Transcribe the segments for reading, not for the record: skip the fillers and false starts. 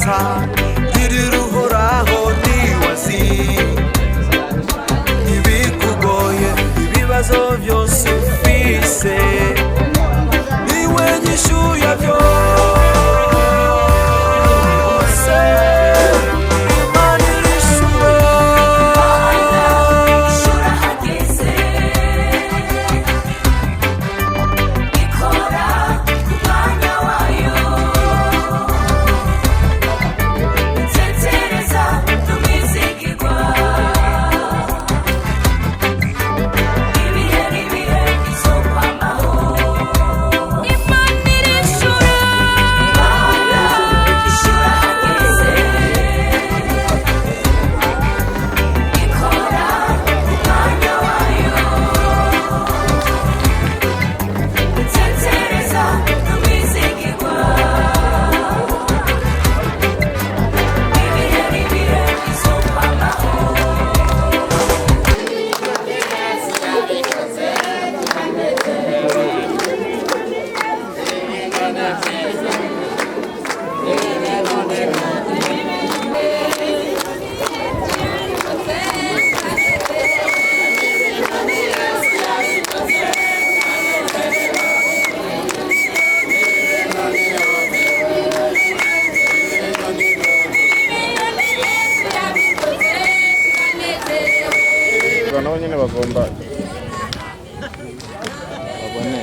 neza girira uhoraho ntiwazi ibikugoye ibibazo byose ufise niwe nyishu ya byose Imana irishura hageze ikora ku mwanya wayo itetereza tumizigirwa ibihe n'ibihe izokwamaho Imana irishura hageze ikora ku mwanya wayo itetereza tumizigirwa ibihe n'ibihe izokwamaho nabo nyine bagomba babone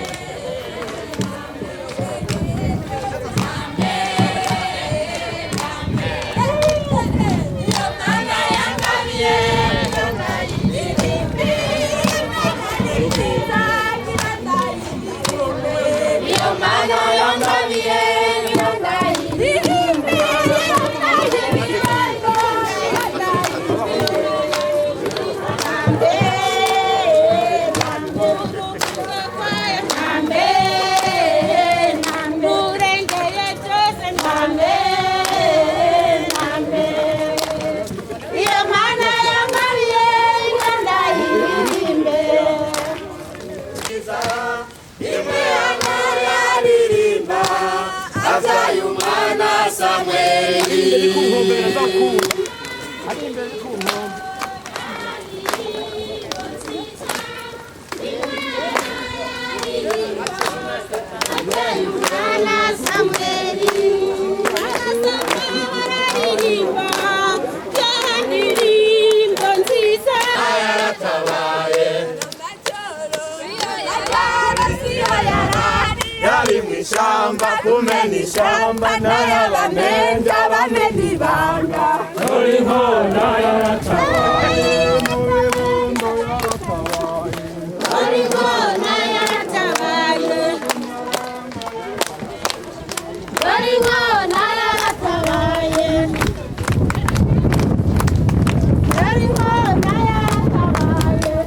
yari mw'ishamba kumena ishamba n'ay'abamenja bamena ibanga muri nkona yaratabaye mu birundo yaratabaye muri nkona yaratabaye muri nkona yaratabaye muri nkona yaratabaye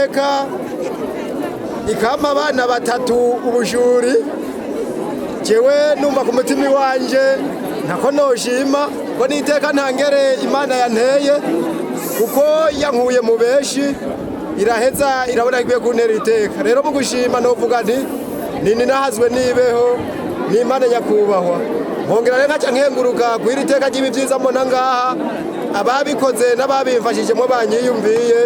iteka ikampa abana batatu ubushuri jewe numva ku mutima wanje ntako noshima ko n'iteka ntangere Imana yanteye kuko yankuye mu beshi iraheza irabona igiye kuntera iteka rero mu gushima novuga nti nini nahazwe nibeho n'Imana nyakubahwa nkongera rero nkaca nkenguruka kw'iri teka ry'ibivyiza mbona ngaha ababikoze n'ababimfashijemo banyiyumviye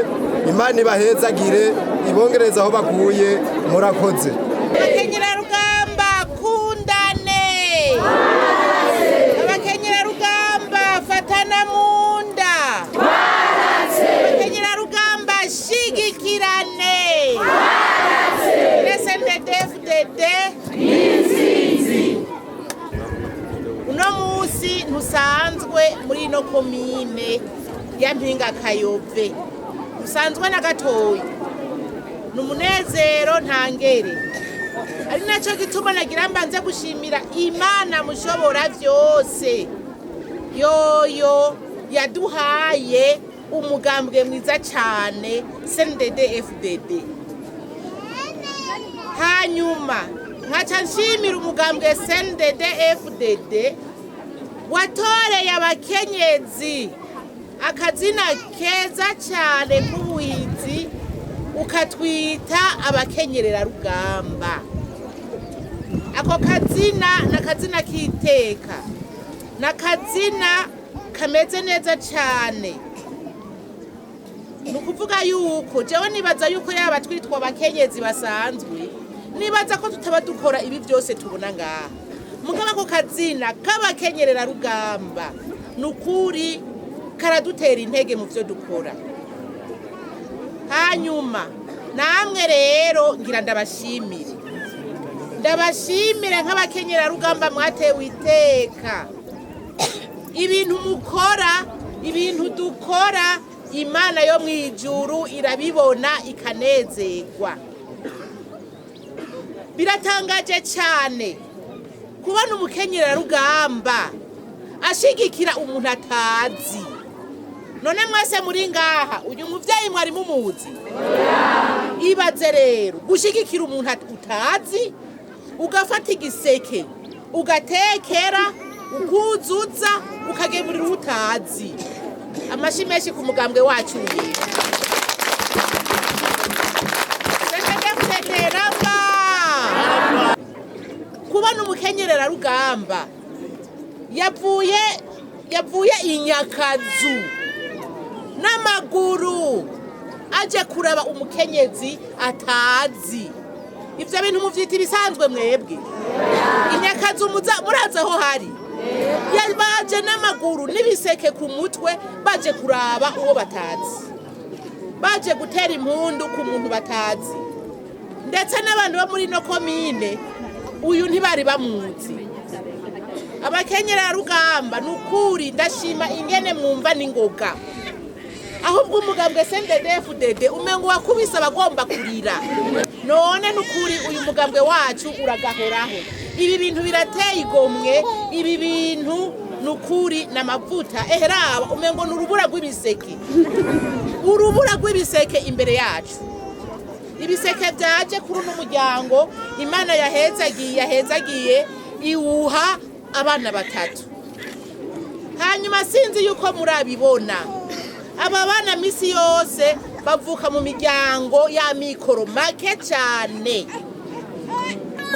Imana ibahezagire ibongereza aho bakuye murakoze. Abakenyera rugamba kundane, abakenyera rugamba fatana munda, abakenyera rugamba shigikirane, SNDD-FDD uno musi ntusanzwe muri ino komine ya Mpinga Kayove, ntusanzwe na gatoyi, numunezero ntangere, ari naco gituma nagira mbanze gushimira Imana mushobora vyose yoyo yaduhaye umugambwe mwiza cane SNDD-FDD. Hanyuma nkaca nshimira umugambwe SNDD-FDD watoreye abakenyezi akazina keza cane k'ubuhizi ukatwita abakenyerera rugamba. Ako kazina nakazina kiteka, nakazina kameze neza cane. Nukuvuga yuko jewe nibaza yuko yaba twitwa abakenyezi basanzwe, nibaza ko tutaba dukora ibi byose tubona ngaha. Mugaba ko kazina k'abakenyerera rugamba nukuri karadutera intege mu byo dukora. Hanyuma namwe rero ngira ndabashimire nk'abakenyera rugamba mwatewe iteka. Ibintu mukora, ibintu dukora, Imana yo mwijuru irabibona ikanezerwa. Biratangaje cyane kubona umukenyera rugamba ashigikira umuntu atazi. None mwese muri ngaha uyu muvyeyi mwari mumuzi? Ibaze rero gushigikira umuntu utazi, ugafata igiseke ugatekera ukuzuza ukagemurira utazi. Amashi menshi ku mugambwe wacu yera. Kubona umukenyerera rugamba yavuye inyakazu n'amaguru aje kuraba umukenyezi atazi. Ivyo bintu muvyita ibisanzwe mwebwe? Inyakazu muraza aho hari baje n'amaguru n'ibiseke ku mutwe baje kuraba uwo batazi, baje gutera impundu ku muntu batazi. Ndetse n'abantu bo muri no komine uyu ntibari bamuzi. Abakenyera rugamba nukuri ndashima ingene mwumva n'ingoga. Ahubwo umugambwe SNDD-FDD umengo wakubise abagomba kurira. None nukuri uyu mugambwe wacu uragahoraho. Ibi bintu birateye igomwe, ibi bintu nukuri n'amavuta. Eheraba umengo n'urubura rw'ibiseke. Urubura rw'ibiseke imbere yacu. Ibiseke byaje kuri uno muryango Imana yahezagiye iwuha abana batatu. Hanyuma sinzi yuko murabibona, aba bana misi yose bavuka mu miryango ya mikoro make cyane.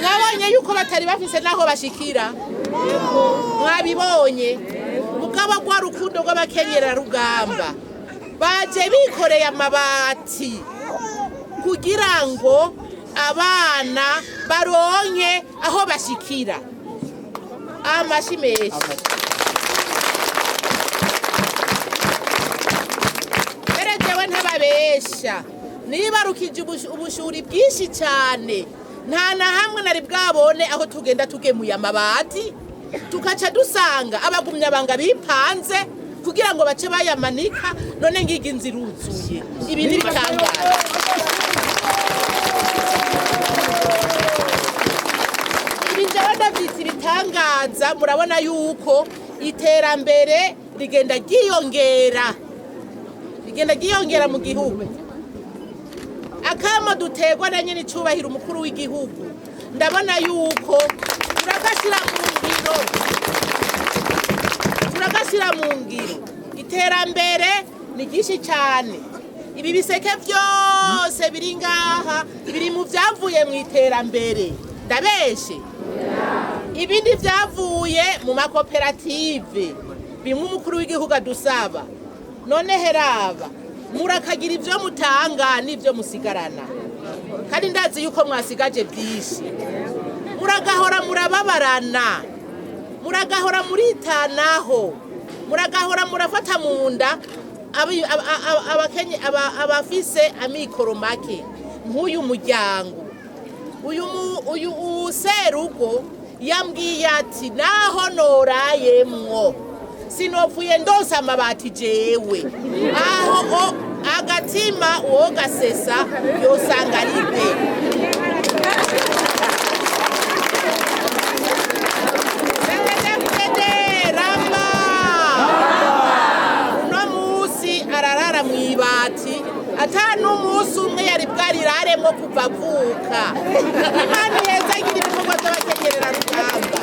Mwabonye yuko batari bafise naho bashikira? Mwabibonye? Mugaba gwa rukundo rw'abakenyera rugamba baje bikoreye amabati kugira ngo abana baronke aho bashikira. Amashi menshi. Jewe ntababesha nibarukije ubushuri bwinshi cyane, nta na hamwe nari bwabone aho tugenda tugemuye amabati tukaca dusanga abagumya banga bipanze kugira ngo bace bayamanika. None ngiga inzira uzuye, ibi ni bitangaza. Ibi jewe ndavyita ibitangaza. Murabona yuko iterambere rigenda ryiyongera mu gihugu. akamo dutegwa na nyine icubahiro umukuru w'igihugu ndabona yuko turagashyira mu ngiro iterambere ni ryinshi cyane. Ibi biseke byose biri ngaha biri mu byavuye mu iterambere ndabeshe. Ibindi byavuye mu makoperative bimwe umukuru w'igihugu adusaba. None heraba murakagira ibyo mutanga n'ibyo musigarana, kandi ndazi yuko mwasigaje byinshi. Muragahora murababarana, muragahora muritanaho, muragahora murafata mu nda abafise amikoro make nk'uyu muryango. Uyu serugo yambwiye ati naho norayemwo sinopfuye ndose amabati jewe, aho agatima uwo gasesa yosanga aribe. Uno musi ararara mwibati ata n'umunsi umwe yari bwariraremwo kuva avuka. Imana ihezagira ibikorwa by'abakenyerera rugamba.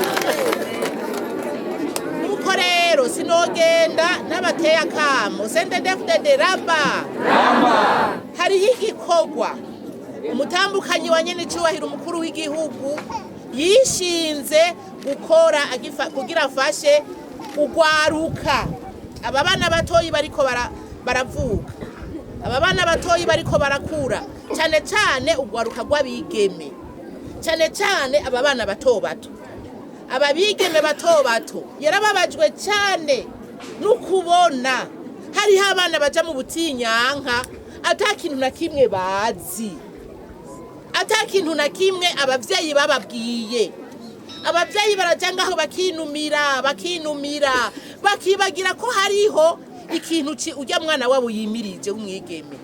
Nuko rero sinogenda n'abateye akamo sendedefudede ramba. Hariho igikorwa umutambukanyi wa nyene icubahiro umukuru w'igihugu yishinze gukora kugira afashe ugwaruka. Aba bana batoyi bariko baravuka, aba bana batoyi bariko barakura, cyane cyane ugwaruka rw'abigeme, cyane cyane aba bana bato bato. Aba bigeme bato bato yarababajwe cyane n'ukubona hariho abana baja mu butinyanka ata kintu na kimwe bazi, ata kintu na kimwe abavyeyi bababwiye. Abavyeyi baraja ngaho bakinumira bakibagira ko hariho ikintu ujya mwana wabo yimirije umwigeme.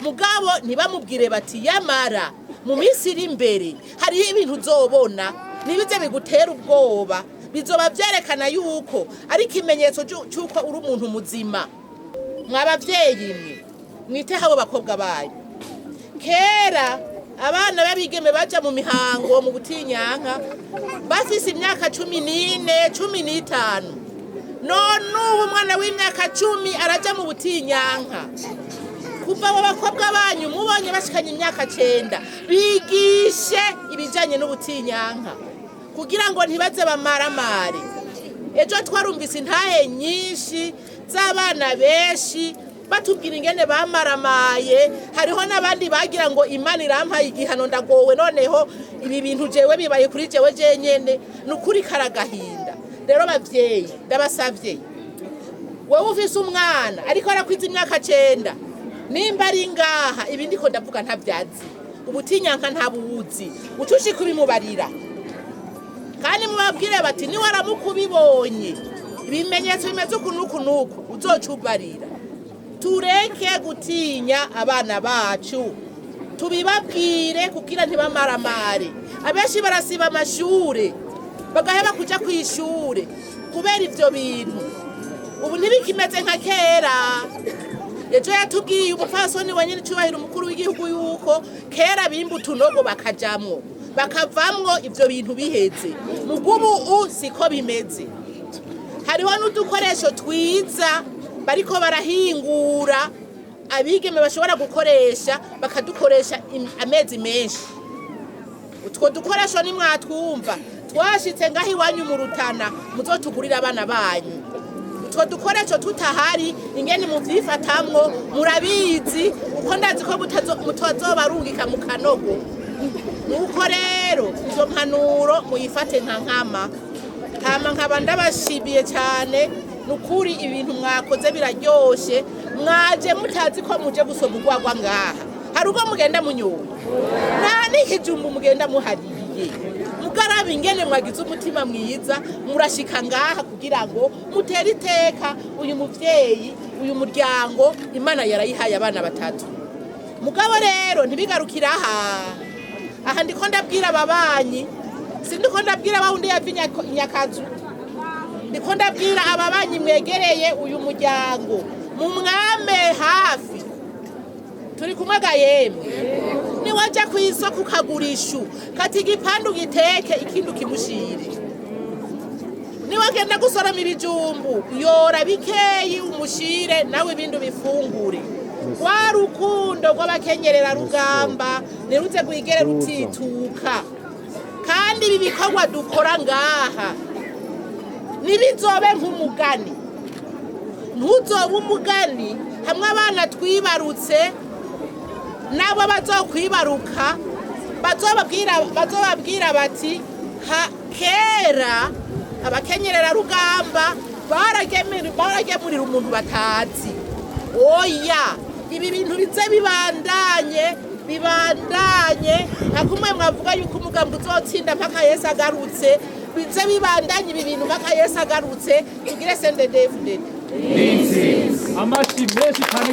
Mugabo ntibamubwire bati yamara mu minsi iri imbere hariho ibintu uzobona nibize bigutera ubwoba, bizoba vyerekana yuko ari ikimenyetso cy'uko uri umuntu muzima. Mwabavyeyi mwiteho abo bakobwa bayo. Kera abana babigeme baja mu mihango mu butinyanka bafise imyaka 14 15. None ubu mwana w'imyaka 10 araja mu butinyanka. Kuva abo bakobwa banyu mubonye bashikanye imyaka 9 bigishe ibijanye n'ubutinyanka kugira ngo ntibaze bamaramare. Ejo twarumvise intahe nyinshi z'abana benshi batubwira ingene bamaramaye. Hariho n'abandi bagira ngo Imana irampaye igihano ndagowe, noneho ibi bintu jewe bibaye kuri jewe jenyene. Nukuri karagahinda. Rero bavyeyi ndabasavye, wowe ufise umwana ariko arakwiza imyaka 9 nimba ari ngaha ibindi ko ndavuga ntabyazi, ubutinyanka ntabuzi, ucushi kubimubarira kandi mubabwire bati ni waramukubibonye ibimenyetso bimeze ukunuku uzocubarira. Tureke gutinya abana bacu, tubibabwire kugira ntibamaramare. Abenshi barasiba amashure bagaheba kuja kwishure kubera ivyo bintu. Ubu ntibikimeze nka kera. Ejo yatubwiye umupfasoni wa nyene icubahiro umukuru w'igihugu yuko kera bimba utunogo bakajamwo bakavamwo ivyo bintu biheze. Mugubu siko bimeze. Hariho n'udukoresho twiza bariko barahingura abigeme bashobora gukoresha bakadukoresha amezi menshi. Utwo dukoresho ni mwatwumva twashitse ngaho iwanyu mu Rutana muzotugurira abana banyu. Utwo dukoresho tutahari ingene muvyifatamwo murabizi uko ndazi ko mutazobarungika mu kanogo. Nuko rero izo mpanuro muyifate nka nkama. Hama nkaba ndabashibiye cyane. Nukuri ibintu mwakoze biraryoshe. Mwaje mutazi ko muje gusoma urwagwa ngaha. Hari ubwo mugenda munyoye, nta n'ikijumbu mugenda muhariye. Mugaraba ingene mwagize umutima mwiza murashika ngaha kugira ngo mutere iteka uyu muvyeyi uyu muryango Imana yarayihaye abana batatu. Mugabo rero ntibigarukira aha ndiko ndabwira ababanyi, sindiko ndabwira abawundi yavinya inyakazu, ndiko ndabwira ababanyi mwegereye uyu muryango mu mwame hafi. Turi kumwe ga yemwe niwajya ku isoko ukagura ishu kati igipande ugiteke ikindi ukimushire niwagenda gusoroma ibijumbu yora bikeyi umushire nawe ibindi ubifungure wa rukundo rw'abakenyerera rugamba niruze rwigere rutituka kandi ibi bikorwa dukora ngaha nibizobe nk'umugani ntuzobe umugani hamwe abana twibarutse nabo bazokwibaruka bazobabwira bati kera abakenyerera rugamba baragemurira umuntu batazi oya ibi bintu bize bibandanye nka kumwe mwavuga yuko umugambi uzotsinda mpaka Yesu agarutse bize bibandanye ibi bintu mpaka Yesu agarutse tugire CNDD-FDD amashi menshi cyane